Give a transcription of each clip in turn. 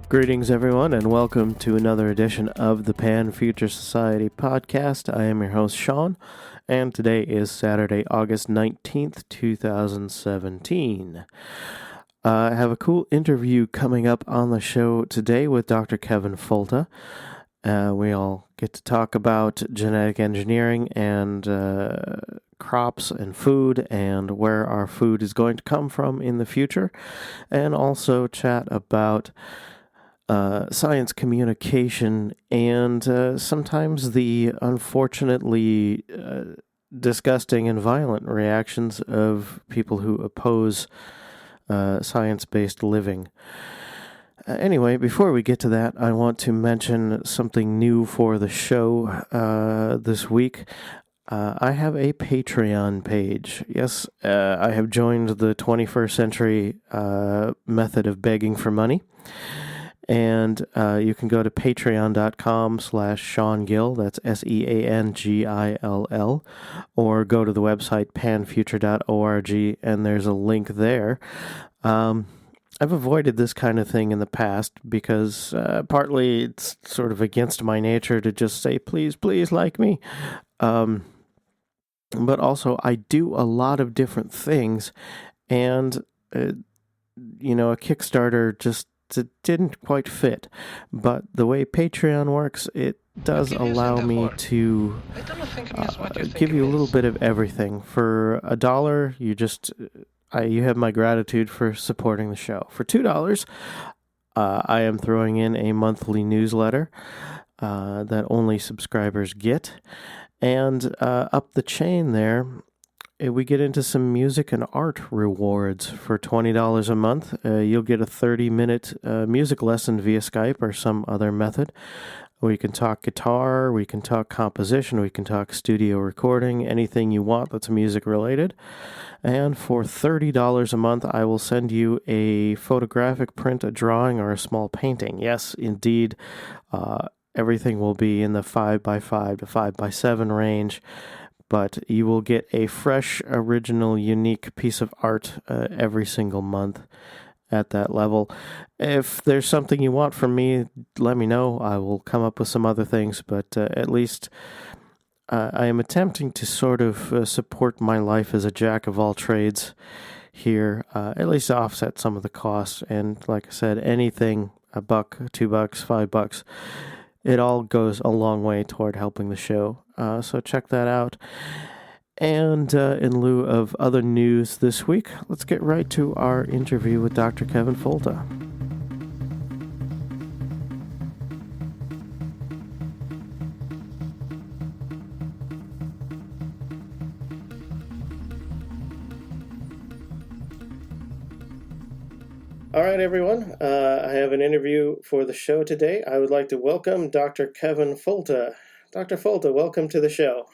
Greetings, everyone, and welcome to another edition of the Pan Future Society podcast. I am your host, Sean, and today is Saturday, August 19th, 2017. I have a cool interview coming up on the show today with Dr. Kevin Folta. We all get to talk about genetic engineering and crops and food and where our food is going to come from in the future, and also chat about science communication and sometimes the unfortunately disgusting and violent reactions of people who oppose science-based living. Anyway, before we get to that, I want to mention something new for the show this week. I have a Patreon page. Yes, I have joined the 21st century method of begging for money. And you can go to patreon.com/Sean Gill, that's SEANGILL, or go to the website panfuture.org, and there's a link there. I've avoided this kind of thing in the past because partly it's sort of against my nature to just say, please, please like me. But also I do a lot of different things, and, a Kickstarter just it didn't quite fit, but the way Patreon works, it does allow me to give you a little bit of everything. For $1, you have my gratitude for supporting the show. For $2, I am throwing in a monthly newsletter that only subscribers get, and up the chain there, we get into some music and art rewards. For $20 a month. You'll get a 30-minute music lesson via Skype or some other method. We can talk guitar, we can talk composition, we can talk studio recording, anything you want that's music related. And for $30 a month, I will send you a photographic print, a drawing, or a small painting. Yes, indeed, everything will be in the 5x5 to 5x7 range. But you will get a fresh, original, unique piece of art every single month at that level. If there's something you want from me, let me know. I will come up with some other things, but at least I am attempting to sort of support my life as a jack of all trades here, at least to offset some of the costs. And like I said, anything, $1, $2, $5, it all goes a long way toward helping the show. So check that out. And in lieu of other news this week, let's get right to our interview with Dr. Kevin Folta. All right, everyone. I have an interview for the show today. I would like to welcome Dr. Kevin Folta. Dr. Folta, welcome to the show.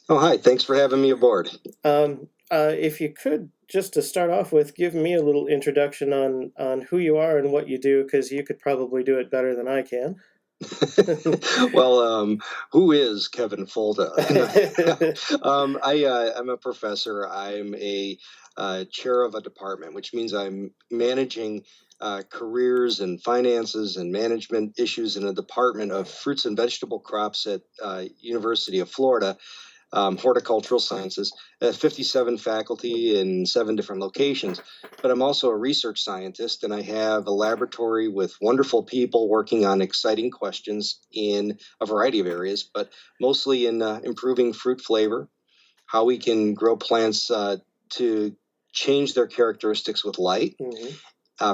Oh, hi. Thanks for having me aboard. If you could, just to start off with, give me a little introduction on who you are and what you do, because you could probably do it better than I can. Well, who is Kevin Folta? I'm a professor. I'm a chair of a department, which means I'm managing careers and finances and management issues in a department of fruits and vegetable crops at University of Florida, horticultural sciences, 57 faculty in 7 different locations. But I'm also a research scientist, and I have a laboratory with wonderful people working on exciting questions in a variety of areas, but mostly in improving fruit flavor, how we can grow plants to change their characteristics with light. Mm-hmm.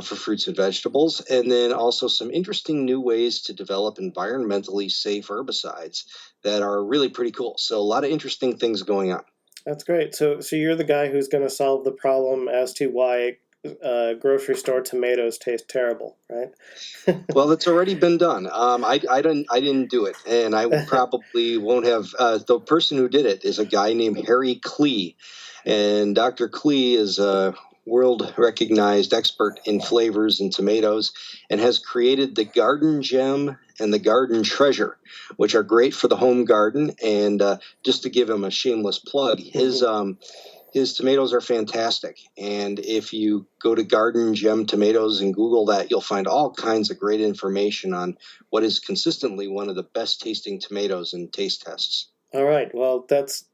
For fruits and vegetables, and then also some interesting new ways to develop environmentally safe herbicides that are really pretty cool. So a lot of interesting things going on. That's great. So you're the guy who's going to solve the problem as to why grocery store tomatoes taste terrible, right? Well, that's already been done. I didn't do it, and I probably won't have. The person who did it is a guy named Harry Klee, and Dr. Klee is a world-recognized expert in flavors and tomatoes, and has created the Garden Gem and the Garden Treasure, which are great for the home garden. And just to give him a shameless plug, his His tomatoes are fantastic. And if you go to Garden Gem Tomatoes and Google that, you'll find all kinds of great information on what is consistently one of the best tasting tomatoes in taste tests. All right. Well, that's,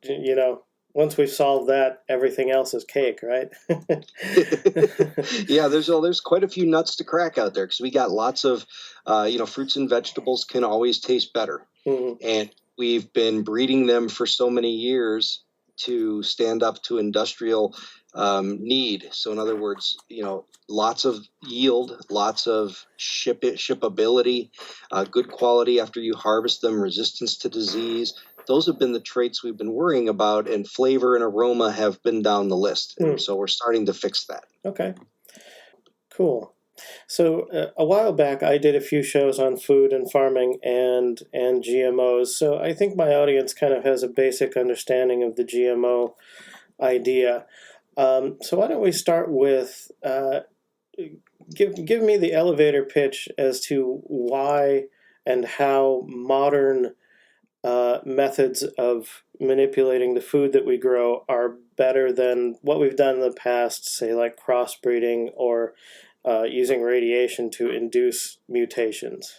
once we've solved that, everything else is cake, right? Yeah, there's quite a few nuts to crack out there because we got lots of, fruits and vegetables can always taste better. Mm-hmm. And we've been breeding them for so many years to stand up to industrial need. So in other words, lots of yield, lots of shippability, good quality after you harvest them, resistance to disease. Those have been the traits we've been worrying about, and flavor and aroma have been down the list. And so we're starting to fix that. Okay, cool. So a while back, I did a few shows on food and farming and GMOs. So I think my audience kind of has a basic understanding of the GMO idea. So why don't we start with give me the elevator pitch as to why and how modern methods of manipulating the food that we grow are better than what we've done in the past, say like crossbreeding or using radiation to induce mutations.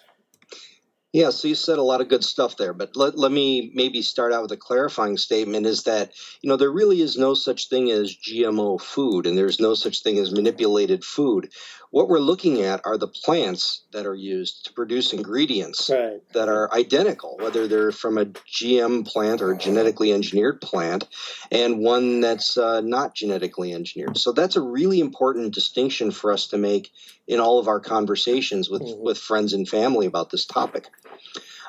Yeah, so you said a lot of good stuff there, but let me maybe start out with a clarifying statement is that, there really is no such thing as GMO food, and there's no such thing as manipulated food. What we're looking at are the plants that are used to produce ingredients that are identical, whether they're from a GM plant or a genetically engineered plant, and one that's not genetically engineered. So that's a really important distinction for us to make in all of our conversations with friends and family about this topic.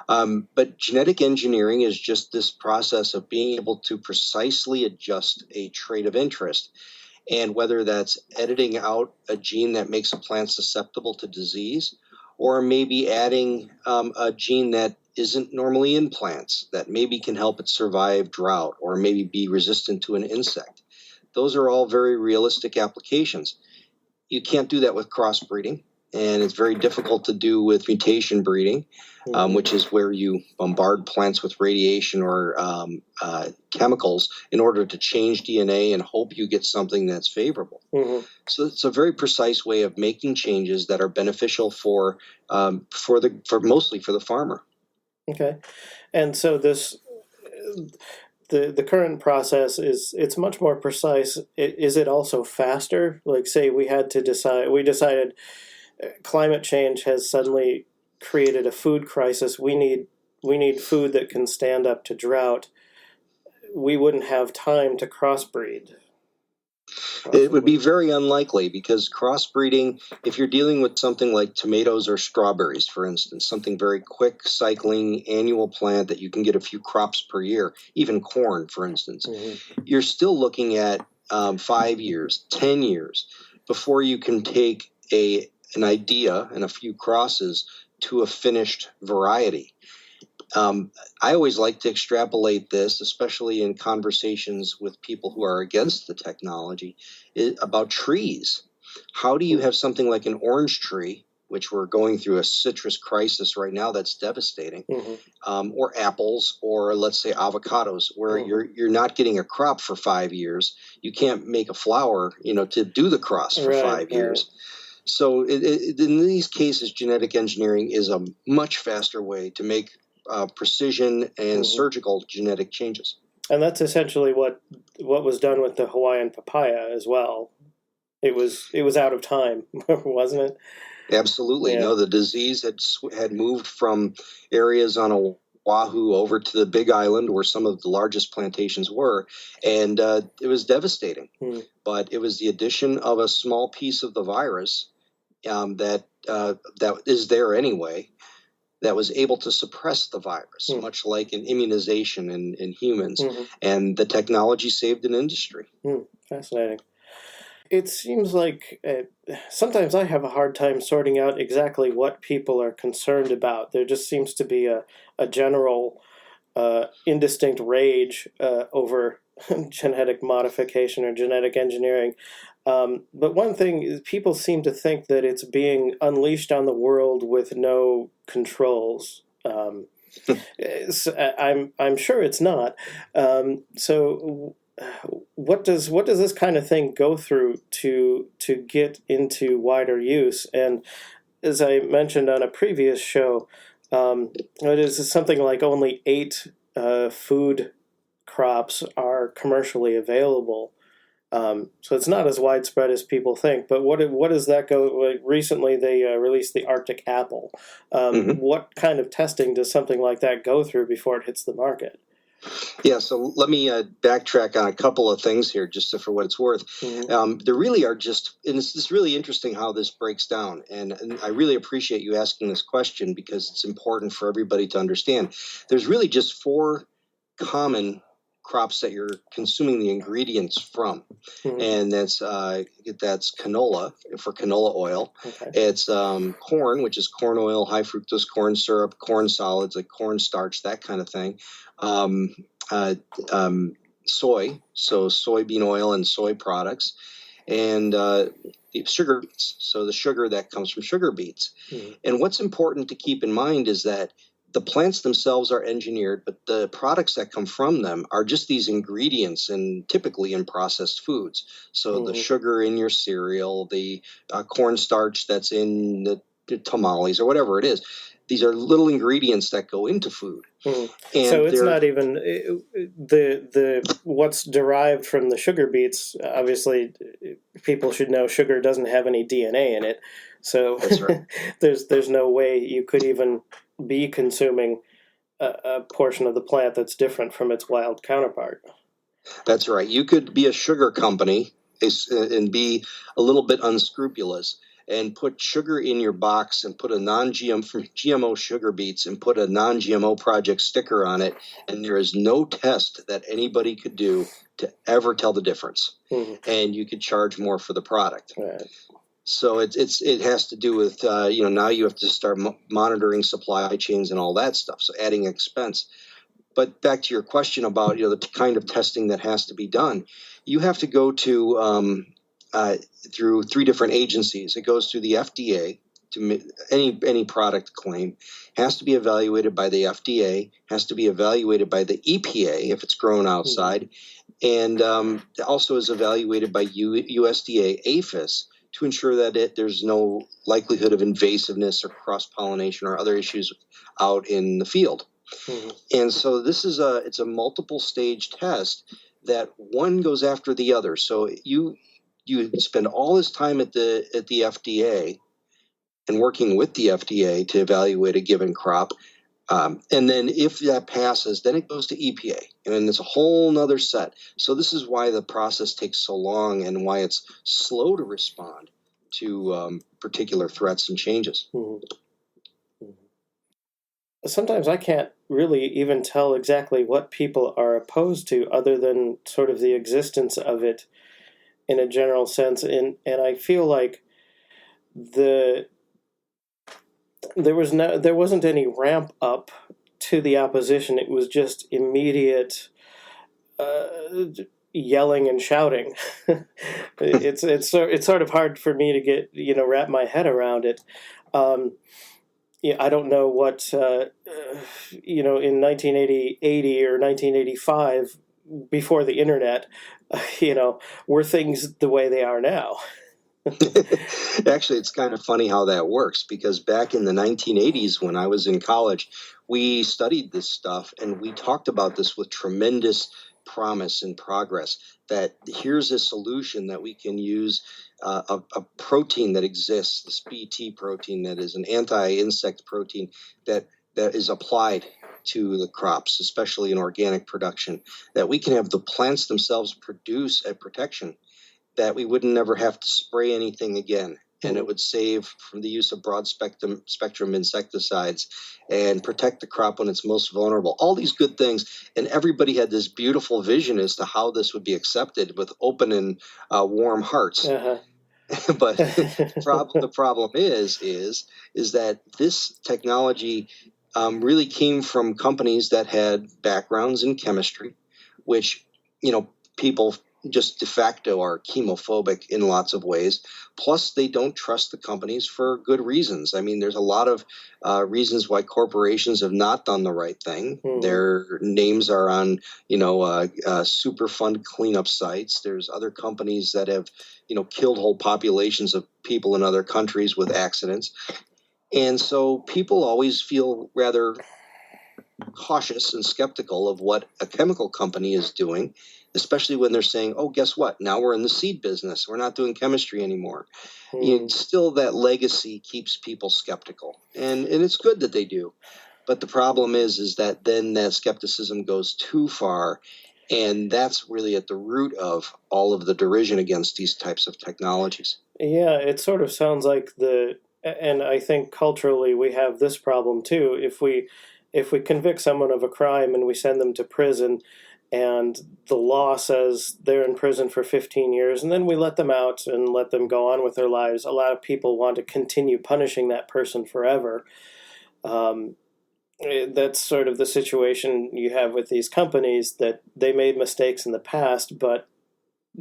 But genetic engineering is just this process of being able to precisely adjust a trait of interest. And whether that's editing out a gene that makes a plant susceptible to disease, or maybe adding a gene that isn't normally in plants that maybe can help it survive drought or maybe be resistant to an insect. Those are all very realistic applications. You can't do that with crossbreeding, and it's very difficult to do with mutation breeding, which is where you bombard plants with radiation or chemicals in order to change DNA and hope you get something that's favorable. So it's a very precise way of making changes that are beneficial for mostly for the farmer. Okay, and so this. The current process it's much more precise. Is it also faster? Like, say we decided climate change has suddenly created a food crisis. We need food that can stand up to drought. We wouldn't have time to crossbreed. Possibly. It would be very unlikely because crossbreeding, if you're dealing with something like tomatoes or strawberries, for instance, something very quick cycling annual plant that you can get a few crops per year, even corn, for instance, you're still looking at 5 years, 10 years before you can take an idea and a few crosses to a finished variety. I always like to extrapolate this, especially in conversations with people who are against the technology, about trees. How do you have something like an orange tree, which we're going through a citrus crisis right now that's devastating, or apples, or let's say avocados, where you're not getting a crop for 5 years. You can't make a flower, to do the cross for 5 years. So in these cases, genetic engineering is a much faster way to make precision and surgical genetic changes. And that's essentially what was done with the Hawaiian papaya as well. It was out of time, wasn't it? Absolutely. Yeah. No, the disease had moved from areas on Oahu over to the Big Island where some of the largest plantations were, and it was devastating. But it was the addition of a small piece of the virus that is there anyway, that was able to suppress the virus, much like an immunization in humans. And the technology saved an industry. Fascinating. It seems like sometimes I have a hard time sorting out exactly what people are concerned about. There just seems to be a general indistinct rage over genetic modification or genetic engineering. But one thing is people seem to think that it's being unleashed on the world with no controls. I'm sure it's not. So what does this kind of thing go through to get into wider use? And as I mentioned on a previous show, it is something like only 8 food crops are commercially available. So it's not as widespread as people think. But what does that go? Like recently, they released the Arctic apple. What kind of testing does something like that go through before it hits the market? Yeah, so let me backtrack on a couple of things here, just for what it's worth. There really are just, and it's really interesting how this breaks down. And I really appreciate you asking this question because it's important for everybody to understand. There's really just 4 common crops that you're consuming the ingredients from, and that's canola for canola oil. Okay. It's corn, which is corn oil, high fructose corn syrup, corn solids like corn starch, that kind of thing. Soy, so soybean oil and soy products, and sugar beets, so the sugar that comes from sugar beets. And what's important to keep in mind is that the plants themselves are engineered, but the products that come from them are just these ingredients, and typically in processed foods. So the sugar in your cereal, the cornstarch that's in the tamales or whatever it is, these are little ingredients that go into food. And so it's not even the what's derived from the sugar beets. Obviously, people should know sugar doesn't have any DNA in it. So that's right. there's no way you could even be consuming a portion of the plant that's different from its wild counterpart. That's right. You could be a sugar company and be a little bit unscrupulous and put sugar in your box and put a GMO sugar beets and put a non-GMO project sticker on it, and there is no test that anybody could do to ever tell the difference. And you could charge more for the product. Right. So it has to do with now you have to start monitoring supply chains and all that stuff. So adding expense. But back to your question about the kind of testing that has to be done, you have to go to through 3 different agencies. It goes through the FDA. To any product claim has to be evaluated by the FDA, has to be evaluated by the EPA if it's grown outside, and also is evaluated by USDA APHIS to ensure that there's no likelihood of invasiveness or cross-pollination or other issues out in the field. And so this is it's a multiple stage test that one goes after the other. So you spend all this time at the FDA and working with the FDA to evaluate a given crop. And then if that passes, then it goes to EPA. And then it's a whole nother set. So this is why the process takes so long and why it's slow to respond to particular threats and changes. Sometimes I can't really even tell exactly what people are opposed to other than sort of the existence of it in a general sense. And I feel like there wasn't any ramp up to the opposition. It was just immediate yelling and shouting. It's sort of hard for me to get wrap my head around it. I don't know what in 1980 or 1985, before the internet, were things the way they are now. Actually, it's kind of funny how that works, because back in the 1980s when I was in college, we studied this stuff and we talked about this with tremendous promise and progress, that here's a solution that we can use a protein that exists, this BT protein that is an anti-insect protein that is applied to the crops, especially in organic production, that we can have the plants themselves produce a protection that we would never have to spray anything again. And it would save from the use of broad spectrum insecticides and protect the crop when it's most vulnerable. All these good things. And everybody had this beautiful vision as to how this would be accepted with open and warm hearts. But the problem is that this technology really came from companies that had backgrounds in chemistry, which, people just de facto are chemophobic in lots of ways. Plus, they don't trust the companies for good reasons. I mean, there's a lot of reasons why corporations have not done the right thing. Mm-hmm. Their names are on, Superfund cleanup sites. There's other companies that have, killed whole populations of people in other countries with accidents. And so people always feel rather cautious and skeptical of what a chemical company is doing, especially when they're saying, oh, guess what? Now we're in the seed business. We're not doing chemistry anymore. Still, that legacy keeps people skeptical. And it's good that they do. But the problem is that then that skepticism goes too far. And that's really at the root of all of the derision against these types of technologies. Yeah, it sort of sounds like and I think culturally we have this problem too. If we convict someone of a crime and we send them to prison, and the law says they're in prison for 15 years, and then we let them out and let them go on with their lives, a lot of people want to continue punishing that person forever. That's sort of the situation you have with these companies, that they made mistakes in the past, but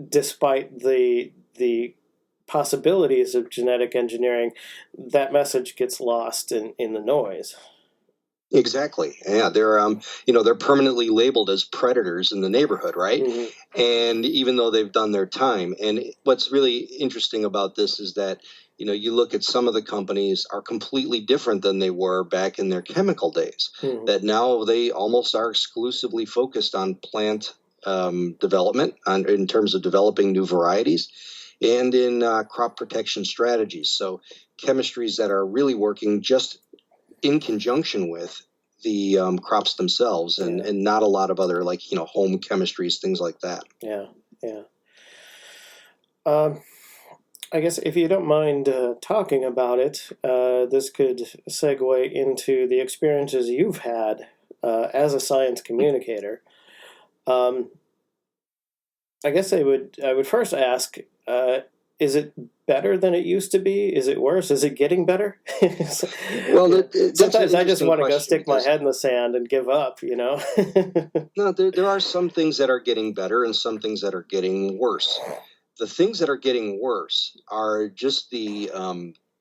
despite the possibilities of genetic engineering, that message gets lost in the noise. Exactly. Yeah, they're permanently labeled as predators in the neighborhood, right? Mm-hmm. And even though they've done their time, and what's really interesting about this is that you look at some of the companies are completely different than they were back in their chemical days. Mm-hmm. That now they almost are exclusively focused on plant development, in terms of developing new varieties, and in crop protection strategies. So chemistries that are really working just in conjunction with the crops themselves, and not a lot of other home chemistries, things like that. Yeah. I guess if you don't mind talking about it, this could segue into the experiences you've had as a science communicator. I guess I would first ask, is it better than it used to be? Is it worse? Is it getting better? Well, sometimes I just want to go stick my head in the sand and give up, No, there are some things that are getting better and some things that are getting worse. The things that are getting worse are just the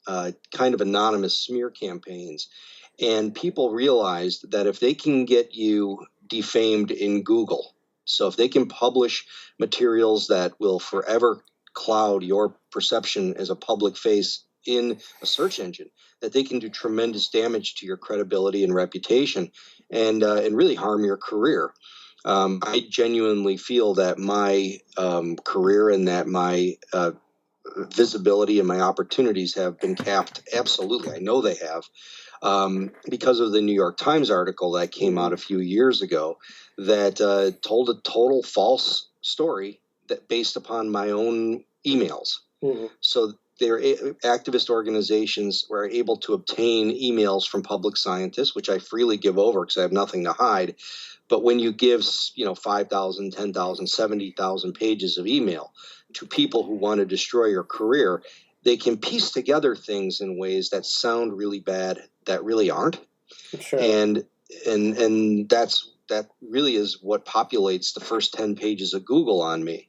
kind of anonymous smear campaigns. And people realized that if they can get you defamed in Google, so if they can publish materials that will forever cloud your perception as a public face in a search engine, that they can do tremendous damage to your credibility and reputation, and really harm your career. I genuinely feel that my career and that my visibility and my opportunities have been capped. Absolutely. I know they have, because of the New York Times article that came out a few years ago that told a total false story that based upon my own emails. Mm-hmm. So their activist organizations were able to obtain emails from public scientists, which I freely give over because I have nothing to hide. But when you give, 5,000, 10,000, 70,000 pages of email to people who want to destroy your career, they can piece together things in ways that sound really bad that really aren't. Sure. And that really is what populates the first 10 pages of Google on me.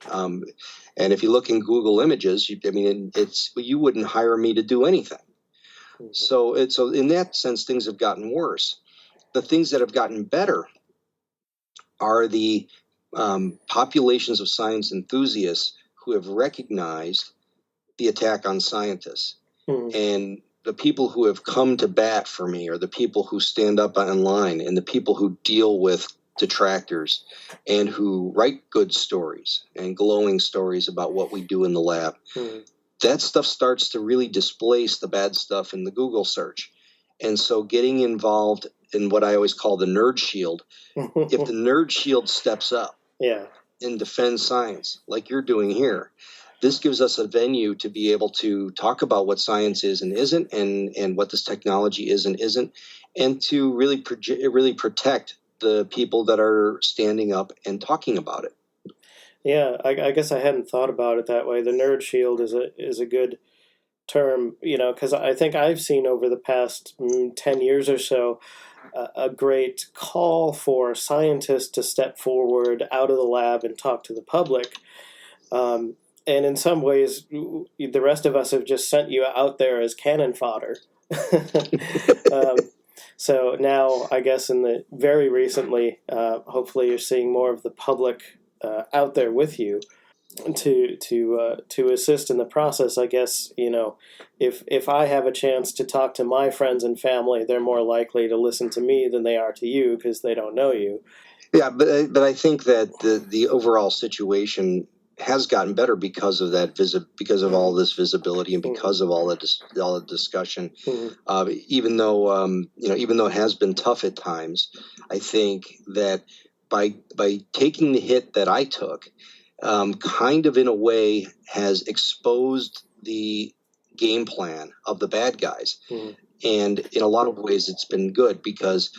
And if you look in Google Images, you wouldn't hire me to do anything. Mm-hmm. So in that sense, things have gotten worse. The things that have gotten better are the populations of science enthusiasts who have recognized the attack on scientists. Mm-hmm. And the people who have come to bat for me are the people who stand up online and the people who deal with detractors and who write good stories and glowing stories about what we do in the lab. Mm-hmm. That stuff starts to really displace the bad stuff in the Google search. And so getting involved in what I always call the nerd shield, if the nerd shield steps up and defends science like you're doing here, this gives us a venue to be able to talk about what science is and isn't, and what this technology is and isn't, and to really protect the people that are standing up and talking about it. Yeah, I guess I hadn't thought about it that way. The nerd shield is a good term, because I think I've seen over the past 10 years or so a great call for scientists to step forward out of the lab and talk to the public. And in some ways, the rest of us have just sent you out there as cannon fodder. So now, I guess, very recently, hopefully, you're seeing more of the public out there with you to assist in the process. I guess, if I have a chance to talk to my friends and family, they're more likely to listen to me than they are to you because they don't know you. Yeah, but I think that the overall situation has gotten better because of that because of all this visibility and because of all the discussion. Even though even though it has been tough at times, I think that by taking the hit that I took, kind of in a way has exposed the game plan of the bad guys. And in a lot of ways, it's been good because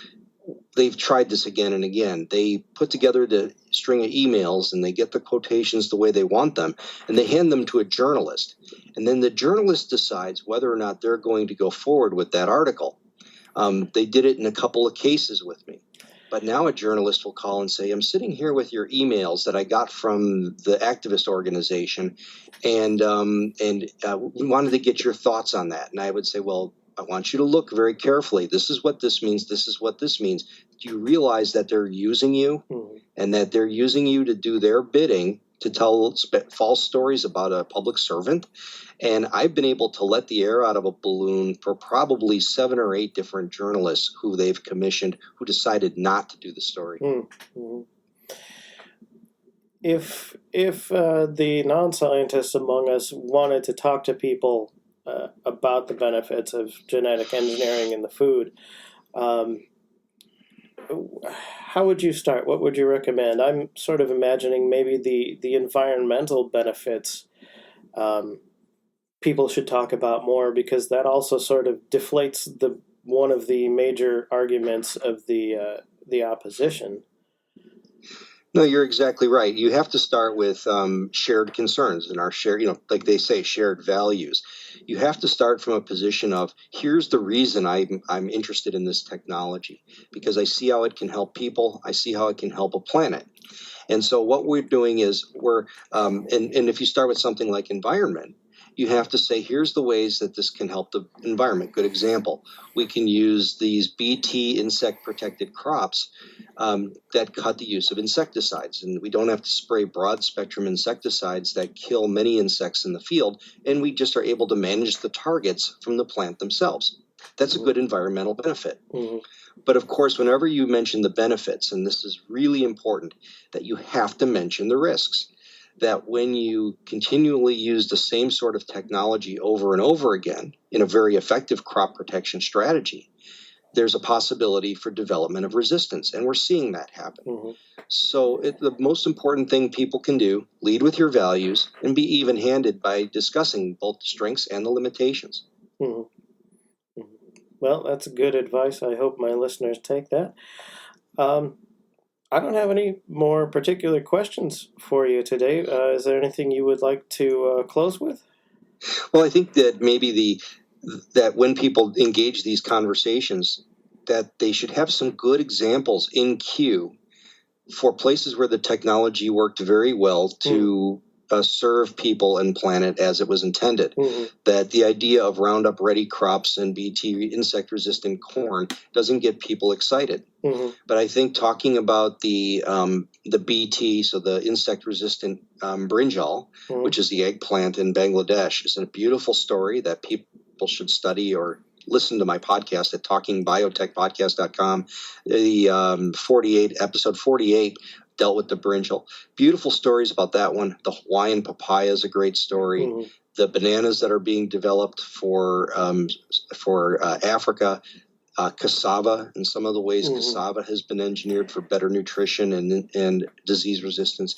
they've tried this again and again. They put together the string of emails and they get the quotations the way they want them, and they hand them to a journalist. And then the journalist decides whether or not they're going to go forward with that article. They did it in a couple of cases with me. But now a journalist will call and say, I'm sitting here with your emails that I got from the activist organization, and we wanted to get your thoughts on that. And I would say, well, I want you to look very carefully. This is what this means. This is what this means. Do you realize that they're using you and that they're using you to do their bidding to tell false stories about a public servant? And I've been able to let the air out of a balloon for probably 7 or 8 different journalists who they've commissioned who decided not to do the story. If the non-scientists among us wanted to talk to people about the benefits of genetic engineering in the food, how would you start? What would you recommend? I'm sort of imagining maybe the environmental benefits people should talk about more, because that also sort of deflates one of the major arguments of the opposition. No, you're exactly right. You have to start with shared concerns and our shared, like they say, shared values. You have to start from a position of, here's the reason I'm interested in this technology, because I see how it can help people. I see how it can help a planet. And so what we're doing is and if you start with something like environment, you have to say, here's the ways that this can help the environment. Good example. We can use these BT insect-protected crops that cut the use of insecticides. And we don't have to spray broad-spectrum insecticides that kill many insects in the field, and we just are able to manage the targets from the plant themselves. That's a good environmental benefit. But of course, whenever you mention the benefits, and this is really important, that you have to mention the risks. That when you continually use the same sort of technology over and over again in a very effective crop protection strategy, there's a possibility for development of resistance. And we're seeing that happen. So the most important thing people can do, lead with your values and be even-handed by discussing both the strengths and the limitations. Well, that's good advice. I hope my listeners take that. I don't have any more particular questions for you today. Is there anything you would like to close with? Well, I think that maybe that when people engage these conversations, that they should have some good examples in queue for places where the technology worked very well to serve people and planet as it was intended. That the idea of Roundup Ready crops and BT insect-resistant corn doesn't get people excited. But I think talking about the BT, so the insect-resistant brinjal, which is the eggplant in Bangladesh, is a beautiful story that people should study or listen to my podcast at talkingbiotechpodcast.com. The episode 48 dealt with the brinjal. Beautiful stories about that one. The Hawaiian papaya is a great story. The bananas that are being developed for Africa, cassava, in some of the ways cassava has been engineered for better nutrition and disease resistance.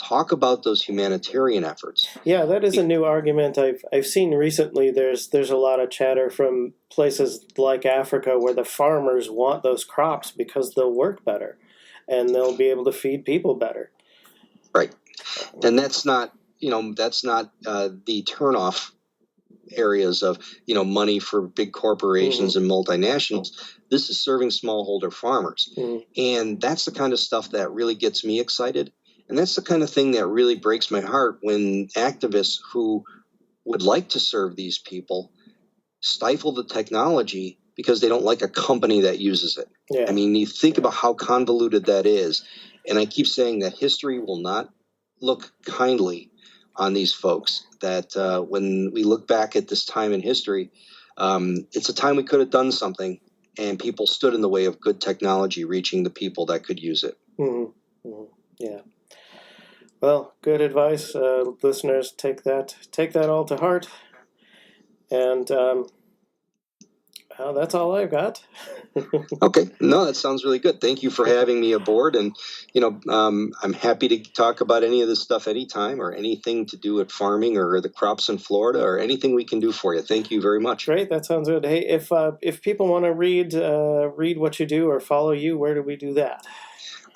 Talk about those humanitarian efforts. Yeah, that is a new argument I've seen recently. There's a lot of chatter from places like Africa where the farmers want those crops because they'll work better and they'll be able to feed people better. Right. And that's not the turnoff areas of, money for big corporations and multinationals. This is serving smallholder farmers. And that's the kind of stuff that really gets me excited. And that's the kind of thing that really breaks my heart when activists who would like to serve these people stifle the technology because they don't like a company that uses it. Yeah. I mean, you think about how convoluted that is. And I keep saying that history will not look kindly on these folks, that when we look back at this time in history, it's a time we could have done something, and people stood in the way of good technology reaching the people that could use it. Mm-hmm. Mm-hmm. Yeah. Well, good advice, listeners. Take that all to heart. And well, that's all I've got. Okay, no, that sounds really good. Thank you for having me aboard, and I'm happy to talk about any of this stuff anytime, or anything to do with farming or the crops in Florida, or anything we can do for you. Thank you very much. Great, that sounds good. Hey, if people want to read what you do or follow you, where do we do that?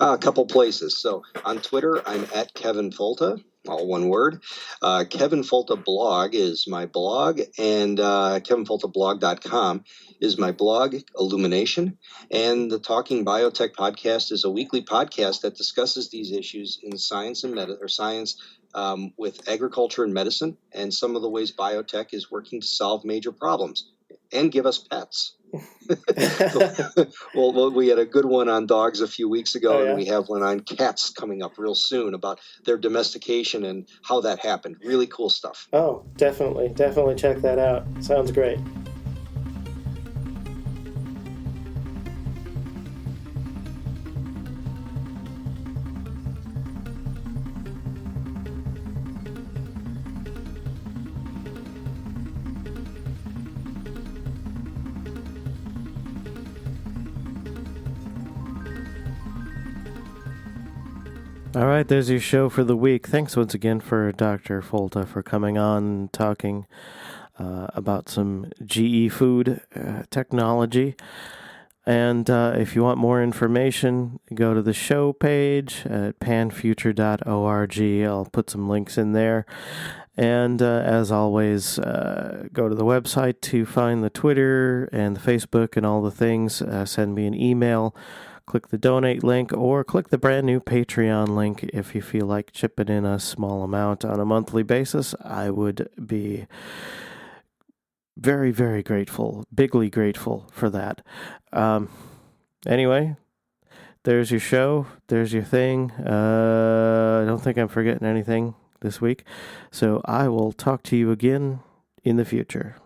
A couple places. So on Twitter, I'm at Kevin Folta, all one word. Kevin Folta blog is my blog, and kevinfoltablog.com is my blog, Illumination. And the Talking Biotech podcast is a weekly podcast that discusses these issues in science and science with agriculture and medicine, and some of the ways biotech is working to solve major problems and give us pets. Well, we had a good one on dogs a few weeks ago, and we have one on cats coming up real soon about their domestication and how that happened. Really cool stuff. Oh, definitely check that out. Sounds great. All right, there's your show for the week. Thanks once again for Dr. Folta for coming on and talking about some GE food technology. And if you want more information, go to the show page at panfuture.org. I'll put some links in there. And as always, go to the website to find the Twitter and the Facebook and all the things. Send me an email. Click the donate link, or click the brand new Patreon link if you feel like chipping in a small amount on a monthly basis. I would be very, very grateful, bigly grateful for that. Anyway, there's your show. There's your thing. I don't think I'm forgetting anything this week. So I will talk to you again in the future.